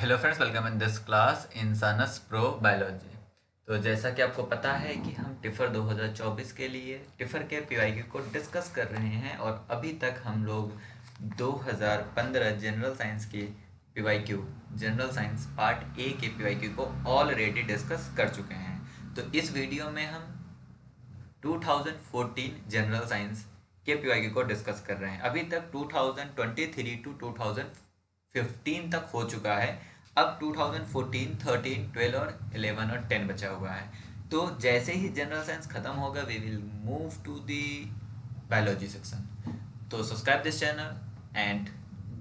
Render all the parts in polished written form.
Hello friends, welcome in this class इंसानस pro biology. तो जैसा कि आपको पता है कि हम टिफ़र 2024 के लिए टिफ़र के पीवाईक्यू को डिस्कस कर रहे हैं और अभी तक हम लोग 2015 जनरल साइंस की PYQ general science part A के पीवाईक्यू को ऑलरेडी डिस्कस कर चुके हैं। तो इस वीडियो में हम 2014 जनरल साइंस के पीवाईक्यू को डिस्कस कर रहे हैं। अभी तक 2023 टू 2015 तक हो चुका है। अब 2014, 13, 12 और 11 और 10 बचा हुआ है। तो जैसे ही जनरल साइंस खत्म होगा we will move to the biology section. तो subscribe this channel and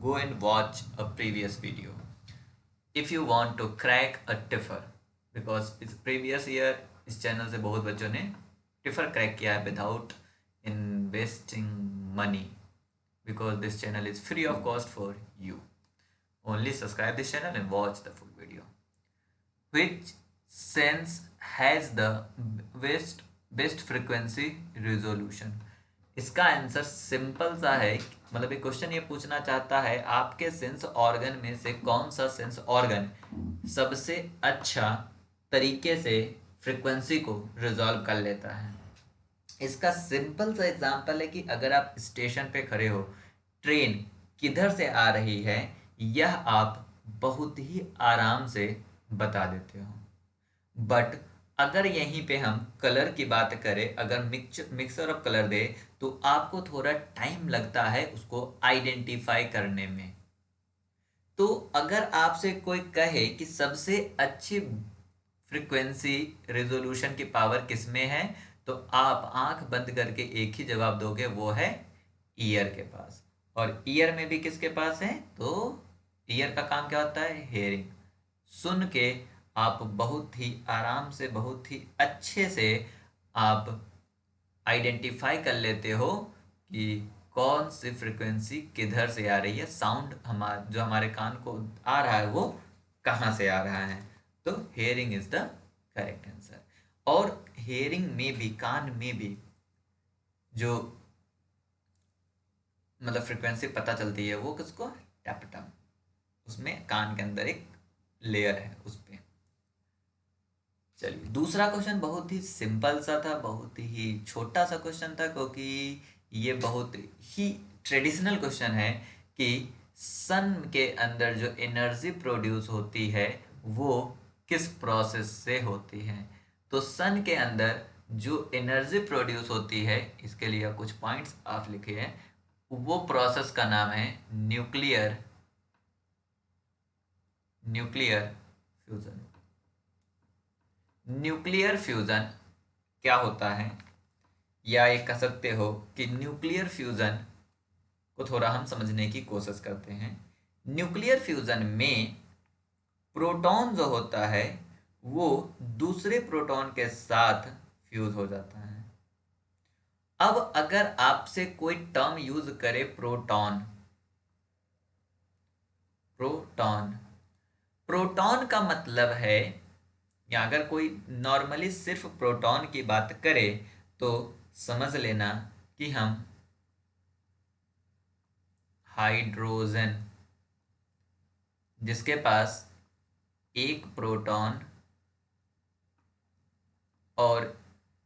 go and watch a previous video if you want to crack a tipper, because इस previous year इस चैनल से बहुत बच्चों ने टिफर क्रैक किया है without investing money, because this channel is free of cost for you. Only subscribe this channel and watch the full video. Which sense has the best frequency resolution? इसका answer simple सा है। मतलब ये question ये पूछना चाहता है आपके सेंस ऑर्गन में से कौन सा सेंस ऑर्गन सबसे अच्छा तरीके से फ्रीक्वेंसी को रिजॉल्व कर लेता है। इसका सिंपल सा एग्जांपल है कि अगर आप स्टेशन पे खड़े हो, ट्रेन किधर से आ रही है यह आप बहुत ही आराम से बता देते हो। बट अगर यहीं पे हम कलर की बात करें, अगर मिक्सर ऑफ कलर दे तो आपको थोड़ा टाइम लगता है उसको आइडेंटिफाई करने में। तो अगर आपसे कोई कहे कि सबसे अच्छी फ्रीक्वेंसी रेजोल्यूशन की पावर किस में है, तो आप आंख बंद करके एक ही जवाब दोगे, वो है ईयर के पास। और ईयर में भी किसके पास है? तो ईयर का काम क्या होता है? हेयरिंग। सुन के आप बहुत ही आराम से, बहुत ही अच्छे से आप आइडेंटिफाई कर लेते हो कि कौन सी फ्रीक्वेंसी किधर से आ रही है, साउंड जो हमारे कान को आ रहा है वो कहाँ से आ रहा है। तो hearing is the correct answer. और हेयरिंग में भी, कान में भी जो मतलब फ्रीक्वेंसी पता चलती है वो किसको? टैपटम। उसमें कान के अंदर एक लेयर है उस पे। चलिए, दूसरा क्वेश्चन बहुत ही सिंपल सा था, बहुत ही छोटा सा क्वेश्चन था, क्योंकि ये बहुत ही ट्रेडिशनल क्वेश्चन है कि सन के अंदर जो एनर्जी प्रोड्यूस होती है वो किस प्रोसेस से होती है। तो सन के अंदर जो एनर्जी प्रोड्यूस होती है, इसके लिए कुछ पॉइंट्स आप लिखे हैं। वो प्रोसेस का नाम है न्यूक्लियर फ्यूजन। न्यूक्लियर फ्यूजन क्या होता है, या ये कह सकते हो कि न्यूक्लियर फ्यूजन को थोड़ा हम समझने की कोशिश करते हैं। न्यूक्लियर फ्यूजन में प्रोटॉन जो होता है वो दूसरे प्रोटॉन के साथ फ्यूज हो जाता है। अब अगर आपसे कोई टर्म यूज करे प्रोटॉन, प्रोटॉन प्रोटॉन का मतलब है, या अगर कोई नॉर्मली सिर्फ प्रोटॉन की बात करे तो समझ लेना कि हम हाइड्रोजन, जिसके पास एक प्रोटॉन और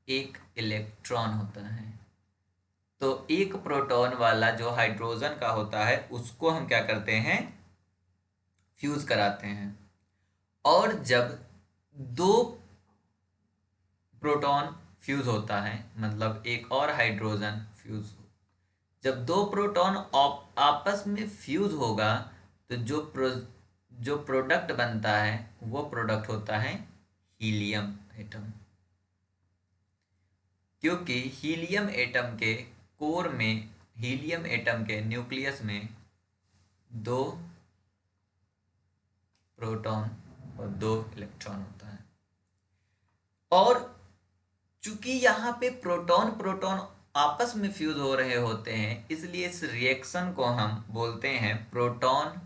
एक इलेक्ट्रॉन होता है, तो एक प्रोटॉन वाला जो हाइड्रोजन का होता है उसको हम क्या करते हैं? फ्यूज कराते हैं। और जब दो प्रोटॉन फ्यूज होता है, मतलब एक और हाइड्रोजन फ्यूज, जब दो प्रोटॉन आपस में फ्यूज होगा तो जो प्रोडक्ट बनता है वो प्रोडक्ट होता है हीलियम एटम। क्योंकि हीलियम एटम के कोर में, हीलियम एटम के न्यूक्लियस में दो प्रोटॉन और दो इलेक्ट्रॉन होता है। और चूंकि यहाँ पे प्रोटॉन प्रोटॉन आपस में फ्यूज हो रहे होते हैं, इसलिए इस रिएक्शन को हम बोलते हैं proton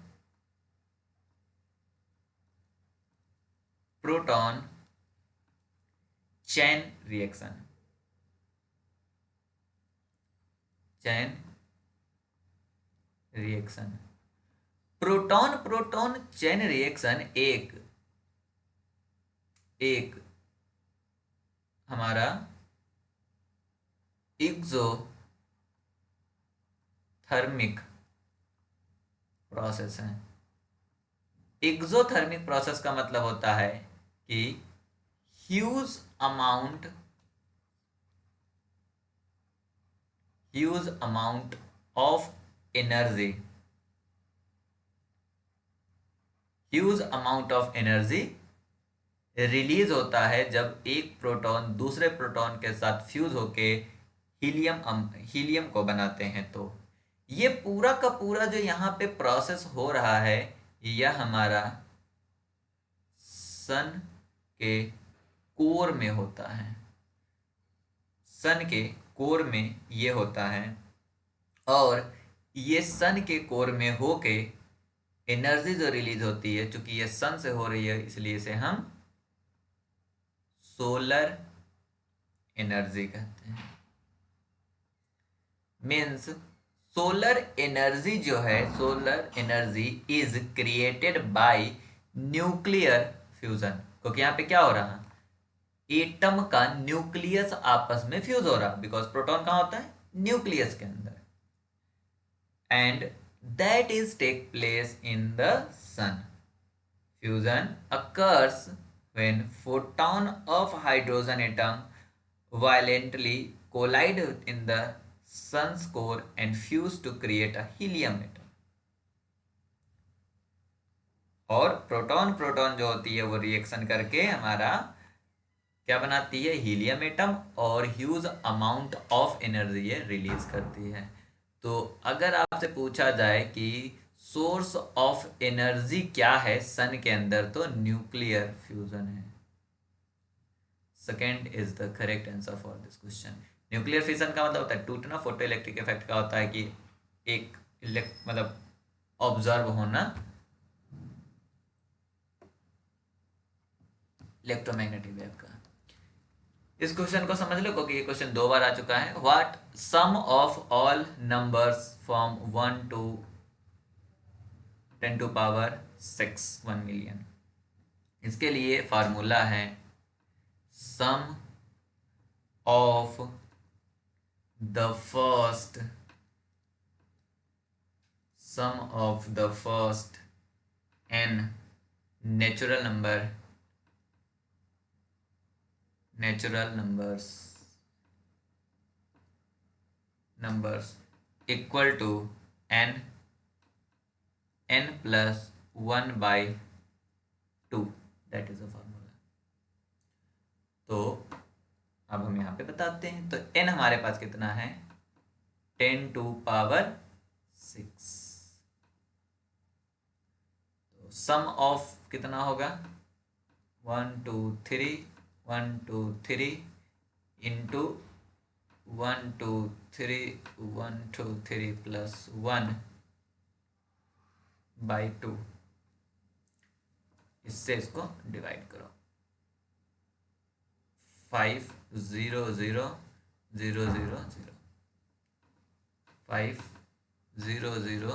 chain reaction. Chain reaction. Proton proton chain reaction एक हमारा एक्सोथर्मिक प्रोसेस है। एक्सोथर्मिक प्रोसेस का मतलब होता है कि huge amount of energy release होता है जब एक प्रोटॉन दूसरे प्रोटॉन के साथ फ्यूज होके हीलियम को बनाते हैं। तो ये पूरा का पूरा जो यहाँ पे प्रोसेस हो रहा है यह हमारा सन के कोर में होता है। सन के कोर में ये होता है और ये सन के कोर में होके एनर्जी जो रिलीज होती है, चूंकि ये सन से हो रही है इसलिए इसे हम सोलर एनर्जी कहते हैं। मीन्स सोलर एनर्जी जो है, solar energy is created by nuclear fusion. क्योंकि यहाँ पे क्या हो रहा है, एटम का न्यूक्लियस आपस में फ्यूज हो रहा, बिकॉज प्रोटॉन कहाँ होता है, न्यूक्लियस के अंदर, and that is take place in the sun. Fusion occurs when photon of hydrogen atom violently collide in the sun's core and fuse to create a helium atom। और proton proton जो होती है वो reaction करके हमारा क्या बनाती है, हीलियम एटम, और ह्यूज अमाउंट ऑफ एनर्जी ये रिलीज करती है। तो अगर आपसे पूछा जाए कि सोर्स ऑफ एनर्जी क्या है सन के अंदर, तो न्यूक्लियर फ्यूजन है। Second is the correct answer for this question. Nuclear fusion का मतलब होता है टूटना। फोटो इलेक्ट्रिक इफेक्ट का होता है कि एक मतलब ऑब्जर्व होना इलेक्ट्रोमैग्नेटिक वेव का। इस क्वेश्चन को समझ लो क्योंकि ये क्वेश्चन 2 बार आ चुका है। What sum of all numbers from 1 to 10 to power 6 1 million. इसके लिए फार्मूला है sum of the first n natural numbers equal to n plus 1 by 2, that is a formula। तो अब हम यहाँ पे बताते हैं। तो n हमारे पास कितना है, 10 to power 6। तो सम ऑफ कितना होगा, 1 2 3 1 2 3 इंटू 1 2 3 1 2 3 प्लस 1 बाई 2। इससे इसको डिवाइड करो। 5 0 0 0 0 0 5 0 0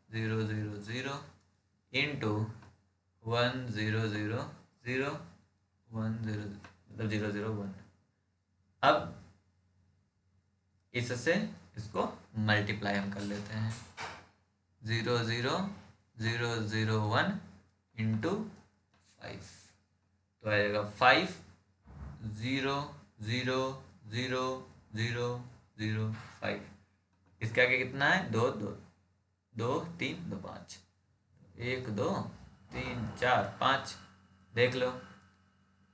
0 0 0 इंटू 1 0 0 0 1 0 मतलब 0 0 1। अब इससे इसको मल्टीप्लाई हम कर लेते हैं। 0 0 0 0 1 इंटू 5, तो आएगा 5 0 0 0 0 0 5। इसके आगे कितना है, 2 2 2 3 2 5, 1 2 3 4 5, देख लो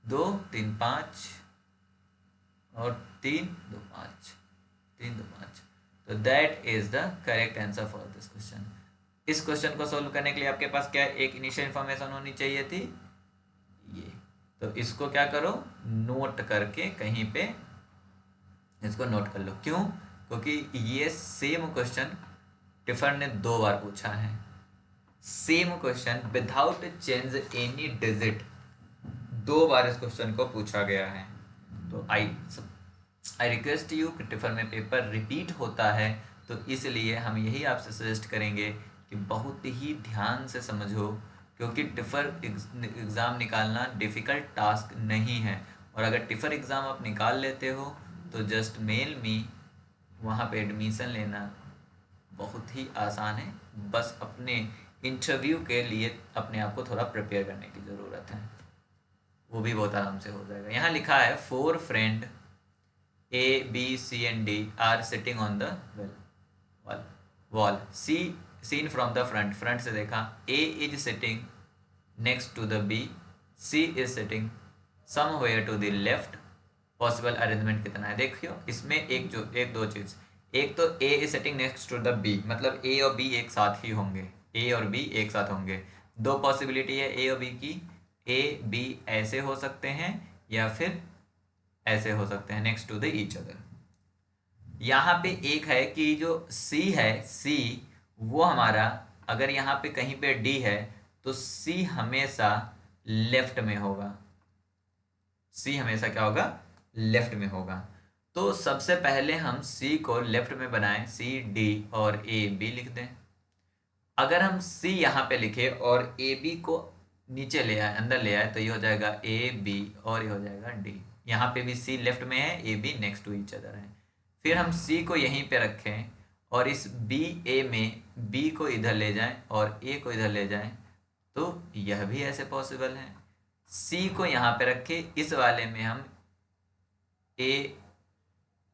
2 3 5 और 3 2 5 3 2 5। तो that is the correct answer for this question. इस क्वेश्चन को सोल्व करने के लिए आपके पास क्या एक इनिशियल इन्फॉर्मेशन होनी चाहिए थी, ये। तो इसको क्या करो, नोट करके कहीं पे इसको नोट कर लो। क्यों, क्योंकि ये सेम क्वेश्चन टिफर ने 2 बार पूछा है। Same question without change any digit 2 बार इस क्वेश्चन को पूछा गया है। तो आई रिक्वेस्ट यू कि टिफर में पेपर रिपीट होता है, तो इसलिए हम यही आपसे सजेस्ट करेंगे कि बहुत ही ध्यान से समझो, क्योंकि टिफर एग्ज़ाम निकालना डिफ़िकल्ट टास्क नहीं है। और अगर टिफर एग्ज़ाम आप निकाल लेते हो तो जस्ट मेल मी, वहाँ पे एडमिशन लेना बहुत ही आसान है। बस अपने इंटरव्यू के लिए अपने आप को थोड़ा प्रिपेयर करने की ज़रूरत है, वो भी बहुत आराम से हो जाएगा। यहाँ लिखा है 4 friend A, B, C and D are sitting on the wall. Seen from the front से देखा, A is sitting next to the B, C is sitting somewhere to the left. Possible arrangement कितना है देखियो, इसमें एक दो चीज़। एक तो A is sitting next to the B, मतलब A और B एक साथ ही होंगे, A और B एक साथ होंगे। दो पॉसिबिलिटी है A और B की, A B ऐसे हो सकते हैं या फिर ऐसे हो सकते हैं, next to the each other. यहाँ पे एक है कि जो C है, C वो हमारा अगर यहाँ पे कहीं पे D है तो C हमेशा लेफ्ट में होगा, C हमेशा क्या होगा, लेफ्ट में होगा। तो सबसे पहले हम C को लेफ्ट में बनाएं, C D और A B लिख दें। अगर हम C यहाँ पे लिखे और A B को नीचे ले आए, अंदर ले आए, तो ये हो जाएगा A B और ये हो जाएगा D। यहाँ पे भी C लेफ्ट में है, A B next to each other है। फिर हम C को यहीं पे रखें और इस B A में B को इधर ले जाएं और A को इधर ले जाएं, तो यह भी ऐसे पॉसिबल है। C को यहाँ पे रखें, इस वाले में हम A,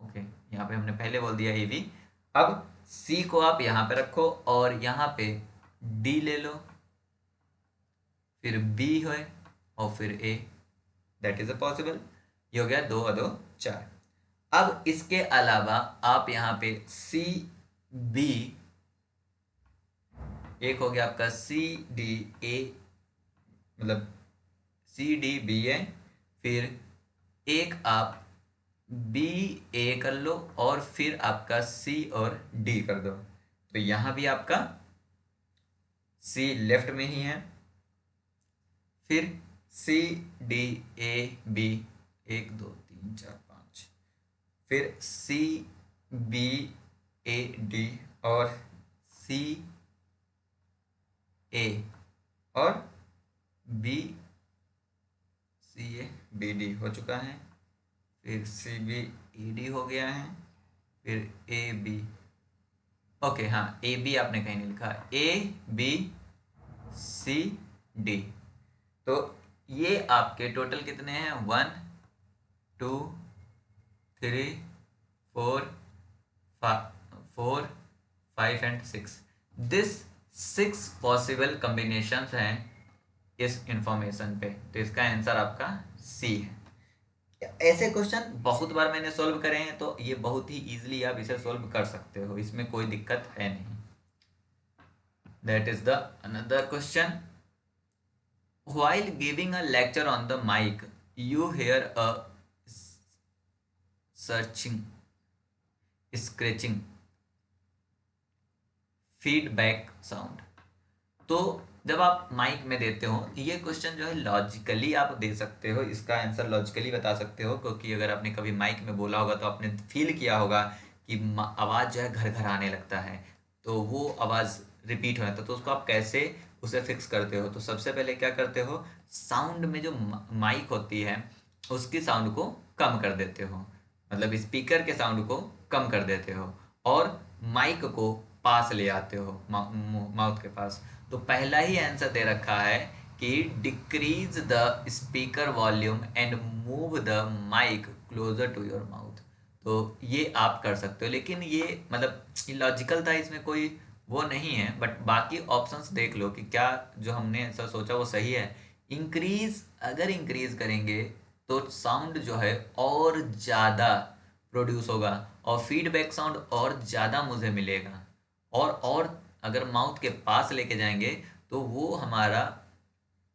ओके यहाँ पे हमने पहले बोल दिया A B। अब C को आप यहाँ पे रखो और यहाँ पे D ले लो, फिर B है और फिर A, that is a possible. ये हो गया 2 और 2 4। अब इसके अलावा आप यहाँ पे C B, एक हो गया आपका C D A, मतलब C D B है, फिर एक आप B A कर लो और फिर आपका C और D कर दो, तो यहाँ भी आपका C लेफ्ट में ही है। फिर C D A B, 1 2 3 4 5, फिर C B A D और C A और B C A B D हो चुका है। फिर C B E D हो गया है, फिर A B, ओके हाँ A B आपने कहीं नहीं लिखा, A B C D। तो ये आपके टोटल कितने हैं, 1 2 3 4 5 एंड 6। दिस 6 पॉसिबल कॉम्बिनेशंस हैं इस इंफॉर्मेशन पे, तो इसका आंसर आपका C है। ऐसे क्वेश्चन बहुत बार मैंने सॉल्व करे हैं, तो ये बहुत ही इजीली आप इसे सॉल्व कर सकते हो, इसमें कोई दिक्कत है नहीं। That is the another question. While giving a lecture on the mic, you hear a searching, scratching, feedback sound। तो जब आप माइक में देते हो, ये क्वेश्चन जो है लॉजिकली आप दे सकते हो, इसका आंसर लॉजिकली बता सकते हो, क्योंकि अगर आपने कभी माइक में बोला होगा तो आपने फील किया होगा कि आवाज़ जो है घर घर आने लगता है, तो वो आवाज़ रिपीट हो जाता है। तो उसको आप कैसे उसे फिक्स करते हो, तो सबसे पहले क्या करते हो, साउंड में जो माइक होती है उसकी साउंड को कम कर देते हो, मतलब स्पीकर के साउंड को कम कर देते हो और माइक को पास ले आते हो, माउथ के पास। तो पहला ही आंसर दे रखा है कि decrease the speaker volume and move the mic closer to your mouth. तो ये आप कर सकते हो, लेकिन ये मतलब लॉजिकल था, इसमें कोई वो नहीं है, बट बाकी ऑप्शंस देख लो कि क्या जो हमने ऐसा सोचा वो सही है। अगर इंक्रीज करेंगे तो साउंड जो है और ज़्यादा प्रोड्यूस होगा और फीडबैक साउंड और ज़्यादा मुझे मिलेगा, और अगर माउथ के पास लेके जाएंगे तो वो हमारा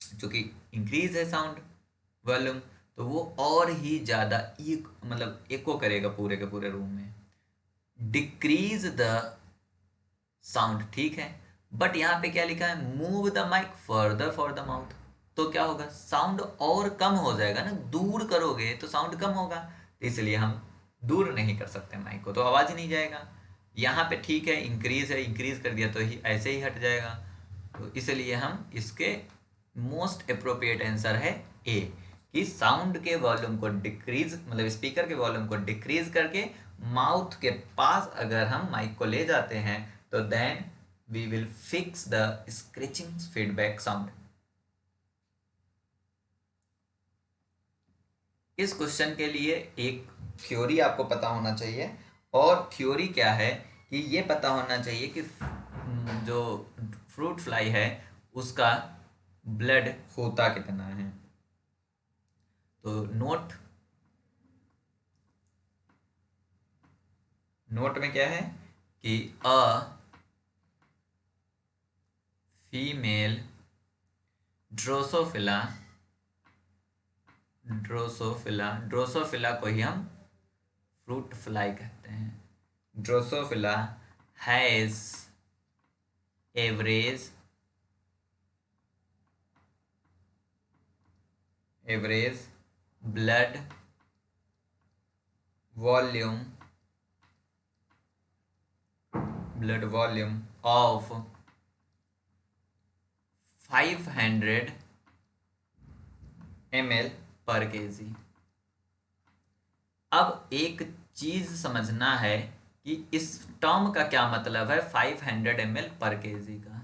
चूँकि इंक्रीज है साउंड वॉल्यूम, तो वो और ही ज़्यादा मतलब एको करेगा पूरे के पूरे रूम में। डिक्रीज द साउंड ठीक है, बट यहाँ पे क्या लिखा है, move the mic further for the mouth. तो क्या होगा, साउंड और कम हो जाएगा ना, दूर करोगे तो साउंड कम होगा, इसलिए हम दूर नहीं कर सकते माइक को, तो आवाज़ ही नहीं जाएगा। यहाँ पे ठीक है, इंक्रीज है, इंक्रीज कर दिया तो ही ऐसे ही हट जाएगा। तो इसलिए हम इसके मोस्ट अप्रोप्रिएट आंसर है ए, कि साउंड के वॉल्यूम को डिक्रीज, मतलब स्पीकर के वॉल्यूम को डिक्रीज करके माउथ के पास अगर हम माइक को ले जाते हैं तो then we will fix the scratching feedback sound. इस क्वेश्चन के लिए एक थ्योरी आपको पता होना चाहिए, और थ्योरी क्या है कि ये पता होना चाहिए कि जो फ्रूट फ्लाई है उसका ब्लड होता कितना है। तो नोट में क्या है कि अ फीमेल ड्रोसोफिला ड्रोसोफिला को ही हम फ्रूट फ्लाई कहते हैं। Drosophila has average blood volume of 500 ml पर केजी। अब एक चीज समझना है कि इस टर्म का क्या मतलब है 500 ml पर केजी का।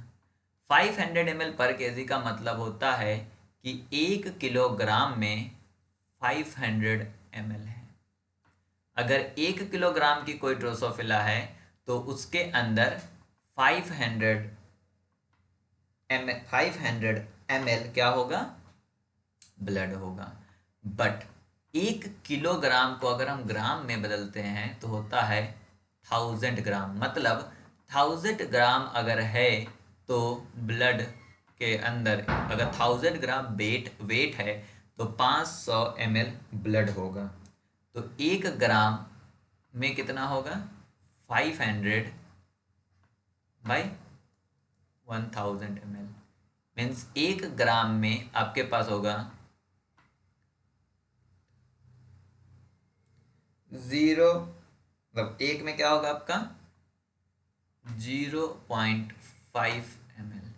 500 ml पर केजी का मतलब होता है कि 1 किलोग्राम में 500 ml है। अगर 1 किलोग्राम की कोई ड्रोसोफिला है तो उसके अंदर 500 ml क्या होगा, ब्लड होगा। बट 1 किलोग्राम को अगर हम ग्राम में बदलते हैं तो होता है 1000 ग्राम। मतलब 1000 ग्राम अगर है तो ब्लड के अंदर अगर 1000 ग्राम वेट है तो 500 ml ब्लड होगा। तो 1 ग्राम में कितना होगा, 500 बाई 1000 ml, मीन्स 1 ग्राम में आपके पास होगा 0, मतलब 1 में क्या होगा आपका 0.5 ml।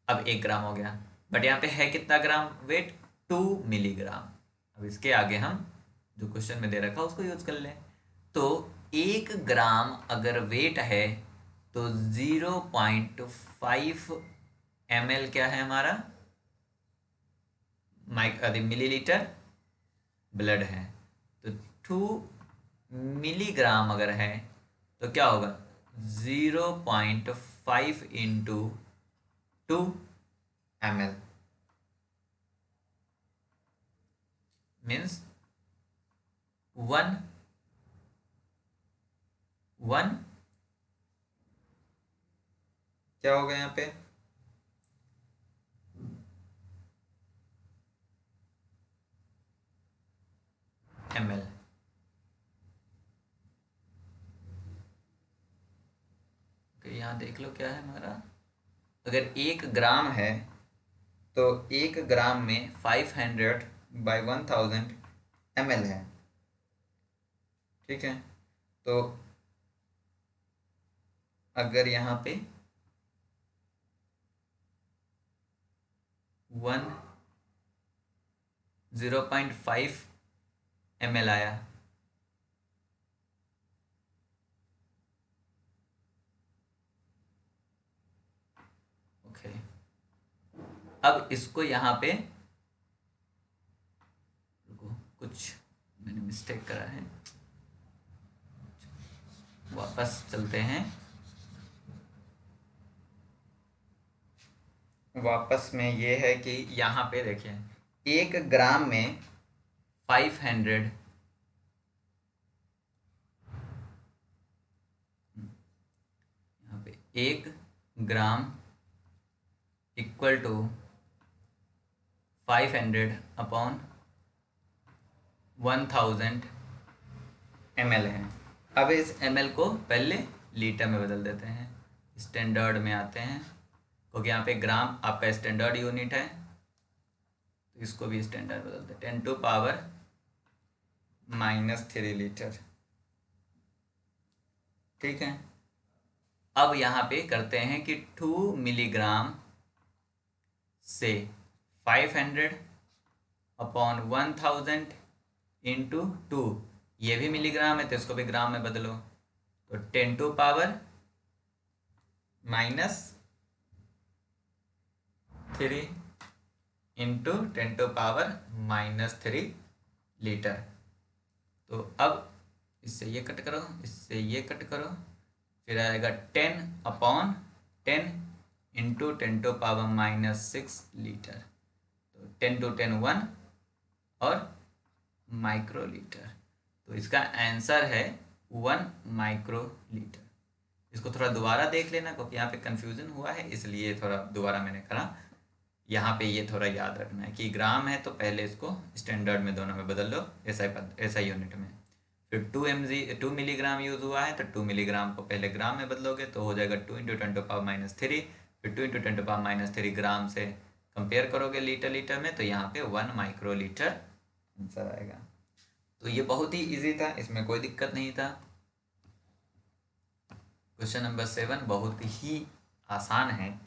अब 1 ग्राम हो गया, बट यहाँ पे है कितना ग्राम वेट, 2 मिलीग्राम। अब इसके आगे हम जो क्वेश्चन में दे रखा उसको यूज कर लें। तो 1 ग्राम अगर वेट है तो 0.5 ml क्या है हमारा मिलीलीटर ब्लड है। तो 2 मिलीग्राम अगर है तो क्या होगा 0.5 इंटू 2 ml, मीन्स 1 क्या होगा यहाँ पे ml। यहाँ देख लो क्या है हमारा, अगर 1 ग्राम है तो 1 ग्राम में 500 बाई 1000 ml है। ठीक है, तो अगर यहाँ पे 0.5 ml आया, ओके। अब इसको यहाँ पे कुछ मैंने मिस्टेक करा है, वापस चलते हैं। वापस में ये है कि यहाँ पे देखिए 1 ग्राम में 500 यहाँ पे 1 gram equal to 500 upon 1000 ml है। अब इस ml को पहले लीटर में बदल देते हैं, स्टैंडर्ड में आते हैं, क्योंकि यहाँ पे ग्राम आपका स्टैंडर्ड यूनिट है, तो इसको भी स्टैंडर्ड बदलते हैं। 10⁻³ लीटर। ठीक है। अब यहाँ पे करते हैं कि 2 मिलीग्राम से 500 अपॉन 1000 इंटू 2, ये भी मिलीग्राम है तो इसको भी ग्राम में बदलो, तो 10 to power -3 into 10 to power -3 litre. तो अब इससे ये कट करो, इससे ये कट करो, फिर आएगा 10 upon 10 into 10 to power -6 litre. तो 10 टू 10 1 और माइक्रो लीटर। तो इसका आंसर है 1 माइक्रो लीटर। इसको थोड़ा दोबारा देख लेना क्योंकि यहाँ पे कंफ्यूजन हुआ है, इसलिए थोड़ा दोबारा मैंने करा। यहाँ पे ये थोड़ा याद रखना है कि ग्राम है तो पहले इसको स्टैंडर्ड में दोनों में बदल लो, ऐसा यूनिट में। फिर 2 मिलीग्राम यूज़ हुआ है तो 2 मिलीग्राम को पहले ग्राम में बदलोगे तो हो जाएगा 2 इंटू 10 टू पावर -3। फिर 2 इंटू 10 टू पावर -3 ग्राम से कंपेयर करोगे लीटर लीटर में, तो यहाँ पे 1 माइक्रो लीटर आंसर आएगा। तो ये बहुत ही इजी था, इसमें कोई दिक्कत नहीं था। क्वेश्चन नंबर 7 बहुत ही आसान है,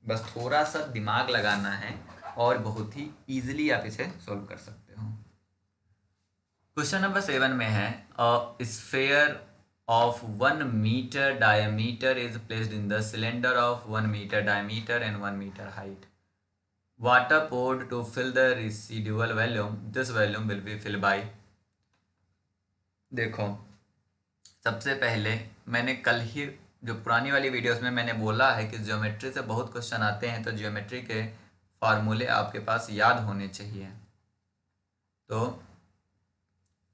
बस थोड़ा सा दिमाग लगाना है और बहुत ही इजीली आप इसे सॉल्व कर सकते हो। क्वेश्चन नंबर 7 में है a sphere of 1 meter diameter is placed in the cylinder of 1 meter diameter and 1 meter height. Water poured to fill the residual volume. This volume will be filled by. देखो, सबसे पहले मैंने कल ही जो पुरानी वाली वीडियोस में मैंने बोला है कि ज्योमेट्री से बहुत क्वेश्चन आते हैं, तो ज्योमेट्री के फार्मूले आपके पास याद होने चाहिए। तो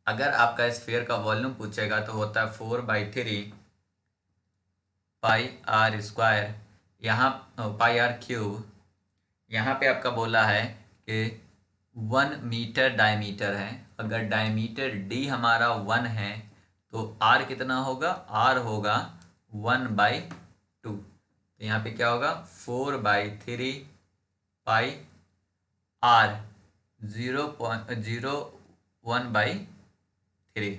अगर आपका स्फीयर का वॉल्यूम पूछेगा तो होता है 4/3 पाई आर स्क्वायर, यहाँ पाई आर क्यूब। यहाँ पे आपका बोला है कि 1 मीटर डायमीटर है, अगर डायमीटर डी हमारा 1 है तो आर कितना होगा, आर होगा 1/2। तो यहाँ पे क्या होगा 4/3 पाई आर 0.01/3।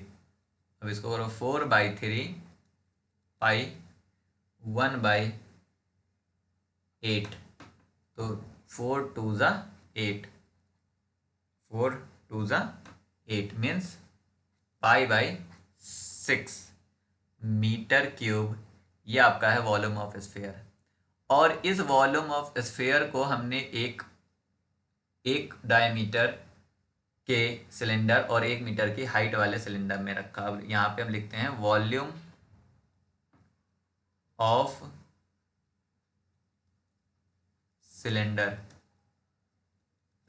अब इसको करो 4/3 पाई 1/8, तो 4 2 ज़ा 8, 4 2 ज़ा 8 मीन्स पाई/6 मीटर क्यूब। ये आपका है वॉल्यूम ऑफ स्फीयर। और इस वॉल्यूम ऑफ स्फीयर को हमने एक डायमीटर के सिलेंडर और 1 मीटर की हाइट वाले सिलेंडर में रखा। अब यहाँ पे हम लिखते हैं volume of cylinder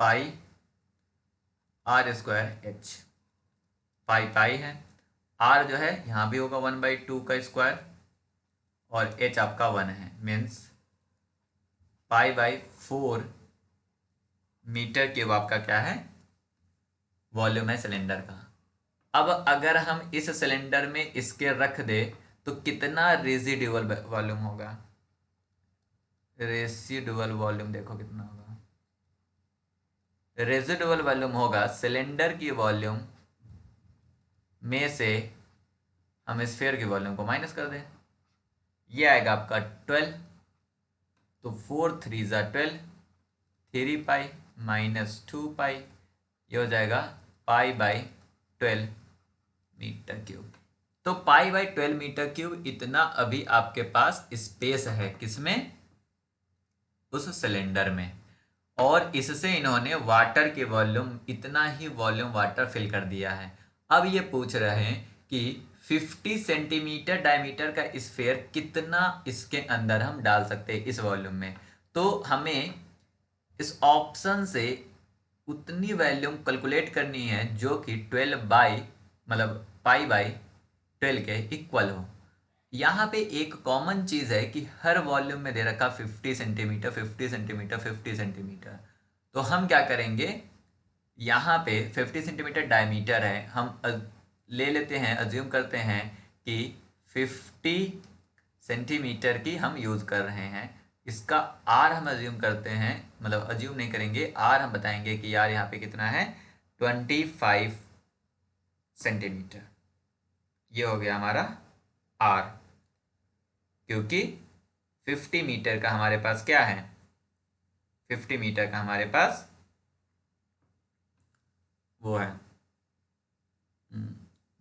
pi r square h. Pi है, आर जो है यहाँ भी होगा 1/2 का स्क्वायर और एच आपका 1 है, मीन्स पाई/4 मीटर क्यूब आपका क्या है, वॉल्यूम है सिलेंडर का। अब अगर हम इस सिलेंडर में इसके रख दे तो कितना रेसिडुअल वॉल्यूम होगा, रेसिडुअल वॉल्यूम देखो कितना होगा। रेसिडुअल वॉल्यूम होगा सिलेंडर की वॉल्यूम में से हम स्फीयर की वॉल्यूम को माइनस कर दें, ये आएगा आपका 12। तो 4 3 ज़ा 12, 3 पाई -2 पाई, ये हो जाएगा पाई/12 मीटर क्यूब। तो पाई/12 मीटर क्यूब इतना अभी आपके पास स्पेस है, किसमें, उस सिलेंडर में। और इससे इन्होंने वाटर के वॉल्यूम, इतना ही वॉल्यूम वाटर फिल कर दिया है। अब ये पूछ रहे हैं कि 50 सेंटीमीटर डायमीटर का स्फीयर कितना इसके अंदर हम डाल सकते हैं इस वॉल्यूम में। तो हमें इस ऑप्शन से उतनी वैल्यूम कैलकुलेट करनी है जो कि 12 मतलब पाई/12 के इक्वल हो। यहाँ पे एक कॉमन चीज़ है कि हर वॉल्यूम में दे रखा 50 सेंटीमीटर 50 सेंटीमीटर 50 सेंटीमीटर। तो हम क्या करेंगे, यहाँ पे 50 सेंटीमीटर डायमीटर है, हम ले लेते हैं, अज्यूम करते हैं कि 50 सेंटीमीटर की हम यूज़ कर रहे हैं। इसका आर हम अज्यूम करते हैं, मतलब अज्यूम नहीं करेंगे, आर हम बताएंगे कि यार यहाँ पे कितना है 25 सेंटीमीटर। ये हो गया हमारा आर। क्योंकि 50 मीटर का हमारे पास क्या है, 50 मीटर का हमारे पास वो है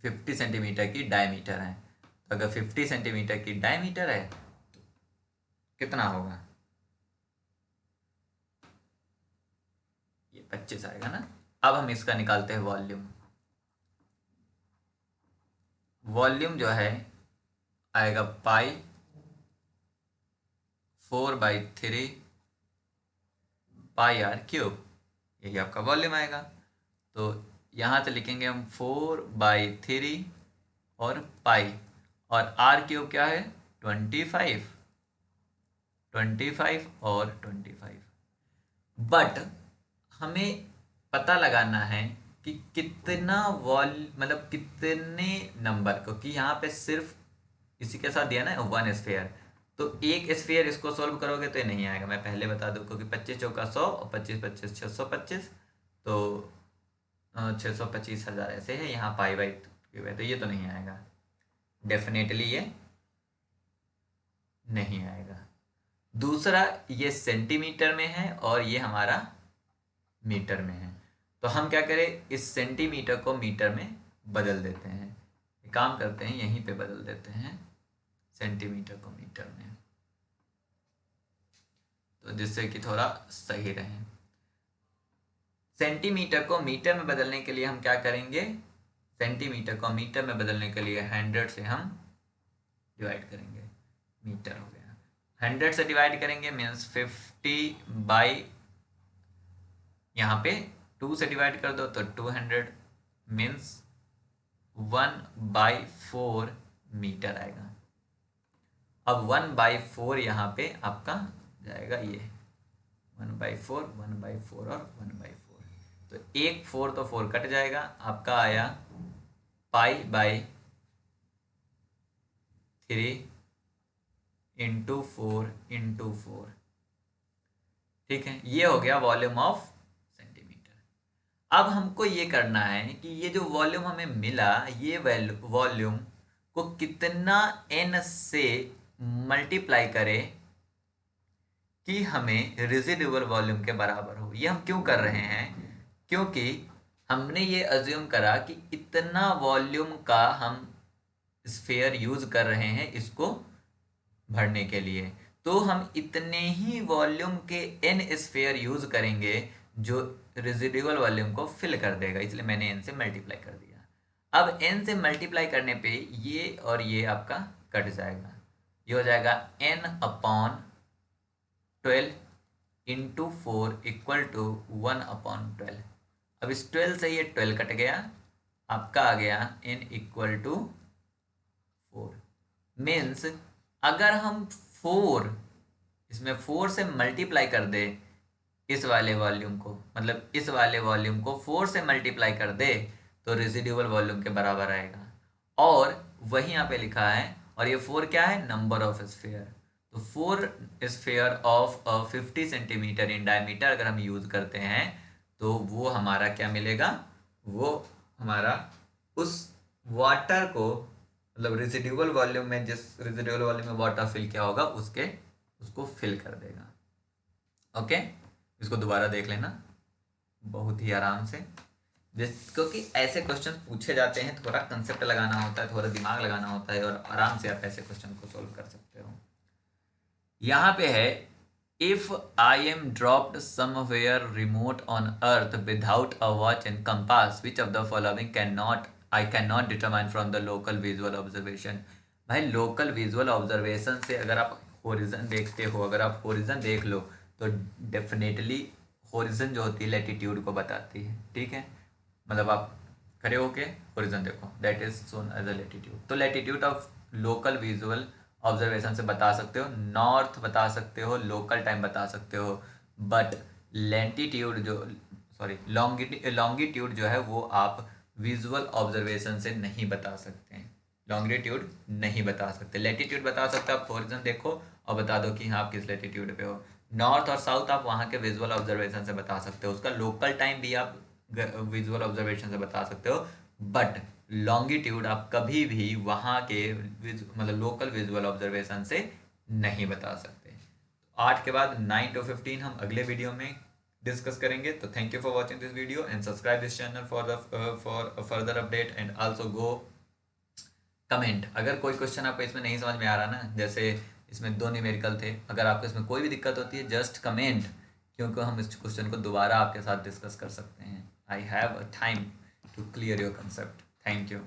50 सेंटीमीटर की डायमीटर है। तो अगर 50 सेंटीमीटर की डायमीटर है तो कितना होगा, ये 25 आएगा ना। अब हम इसका निकालते हैं वॉल्यूम। वॉल्यूम जो है आएगा पाई 4/3 पाई आर क्यूब, यही आपका वॉल्यूम आएगा। तो यहाँ से लिखेंगे हम 4/3 और पाई, और आर क्यूब क्या है 25, 25 और 25। बट हमें पता लगाना है कि कितना मतलब कितने नंबर को, कि यहाँ पे सिर्फ इसी के साथ दिया ना 1 स्फेयर, तो एक स्फेयर इसको सॉल्व करोगे तो ये नहीं आएगा, मैं पहले बता दूं, क्योंकि 25 चौका 100 और 25 25 625, तो 625,000 ऐसे है, यहाँ पाई बाई क्यूब है, तो ये तो नहीं आएगा, डेफिनेटली ये नहीं आएगा। दूसरा, ये सेंटीमीटर में है और ये हमारा मीटर में है, तो हम क्या करें, इस सेंटीमीटर को मीटर में बदल देते हैं। काम करते हैं, यहीं पे बदल देते हैं सेंटीमीटर को मीटर में, तो जिससे कि थोड़ा सही रहे। सेंटीमीटर को मीटर में बदलने के लिए हम क्या करेंगे, सेंटीमीटर को मीटर में बदलने के लिए 100 से हम डिवाइड करेंगे, मीटर हो गया, 100 से डिवाइड करेंगे मीन्स 50 बाई, यहाँ पे 2 से डिवाइड कर दो तो 200 मीन्स 1/4 मीटर आएगा। अब 1/4 यहाँ पे आपका जाएगा, ये 1/4 1/4 और 1/4, तो एक 4 तो 4 कट जाएगा, आपका आया π/3 × 4 × 4। ठीक है, ये हो गया वॉल्यूम ऑफ सेंटीमीटर। अब हमको ये करना है कि ये जो वॉल्यूम हमें मिला, ये वॉल्यूम को कितना n से मल्टीप्लाई करे कि हमें रेजिडुअल वॉल्यूम के बराबर हो। ये हम क्यों कर रहे हैं, क्योंकि हमने ये अज्यूम करा कि इतना वॉल्यूम का हम स्फीयर यूज कर रहे हैं इसको भरने के लिए, तो हम इतने ही वॉल्यूम के n स्फीयर यूज करेंगे जो रेजिडुअल वॉल्यूम को फिल कर देगा, इसलिए मैंने n से मल्टीप्लाई कर दिया। अब n से मल्टीप्लाई करने पे ये और ये आपका कट जाएगा, ये हो जाएगा n/12 × 4 = 1/12। अब इस 12 से ये 12 कट गया, आपका आ गया n = 4। मीन्स अगर हम 4 इसमें 4 से मल्टीप्लाई कर दे इस वाले वॉल्यूम को, मतलब इस वाले वॉल्यूम को 4 से मल्टीप्लाई कर दे तो रेजिडुअल वॉल्यूम के बराबर आएगा, और वही यहाँ पे लिखा है, और ये 4 क्या है, नंबर ऑफ स्फीयर, तो 4 sphere of 50 centimetre in diameter अगर हम यूज करते हैं तो वो हमारा क्या मिलेगा, वो हमारा उस वाटर को, मतलब रेजिडुअल वॉल्यूम में, जिस रेजिडुअल वॉल्यूम में वाटर फिल किया होगा उसको फिल कर देगा। ओके, इसको दोबारा देख लेना बहुत ही आराम से, क्योंकि ऐसे क्वेश्चन पूछे जाते हैं, थोड़ा कंसेप्ट लगाना होता है, थोड़ा दिमाग लगाना होता है, और आराम से आप ऐसे क्वेश्चन को सॉल्व कर सकते हो। यहाँ पे है, if I am dropped somewhere remote on earth without a watch and compass, which of the following I can not determine from the local visual observation. भाई लोकल विजुअल ऑब्जर्वेशन से अगर आप होरिजन देखते हो, अगर आप होरिजन देख लो तो डेफिनेटली होरिजन जो होती है लैटिट्यूड को बताती है। ठीक है, मतलब आप खड़े होके होरिजन देखो, that is shown as a latitude. तो latitude of local visual observation से बता सकते हो, नॉर्थ बता सकते हो, लोकल टाइम बता सकते हो, बट लैटिट्यूड जो लॉन्गिट्यूड जो है वो आप विजुअल ऑब्जर्वेशन से नहीं बता सकते हैं, लॉन्गिट्यूड नहीं बता सकते। लैटिट्यूड बता सकते हो, आप होरिजन देखो और बता दो कि हाँ आप किस लैटिट्यूड पे हो। नॉर्थ और साउथ आप वहाँ के विजुअल ऑब्जर्वेशन से बता सकते हो, उसका लोकल टाइम भी आप विजुअल ऑब्जर्वेशन से बता सकते हो, बट लॉन्गिट्यूड आप कभी भी वहाँ के मतलब लोकल विजुअल ऑब्जर्वेशन से नहीं बता सकते। 8 के बाद 9 to 15 हम अगले वीडियो में डिस्कस करेंगे। तो thank you for watching this video and subscribe this channel for further update and also go comment. अगर कोई क्वेश्चन आपको इसमें नहीं समझ में आ रहा ना, जैसे इसमें 2 न्यूमेरिकल थे, अगर आपको इसमें कोई भी दिक्कत होती है जस्ट कमेंट, क्योंकि हम इस क्वेश्चन को दोबारा आपके साथ डिस्कस कर सकते हैं। I have a time to clear your concept. Thank you.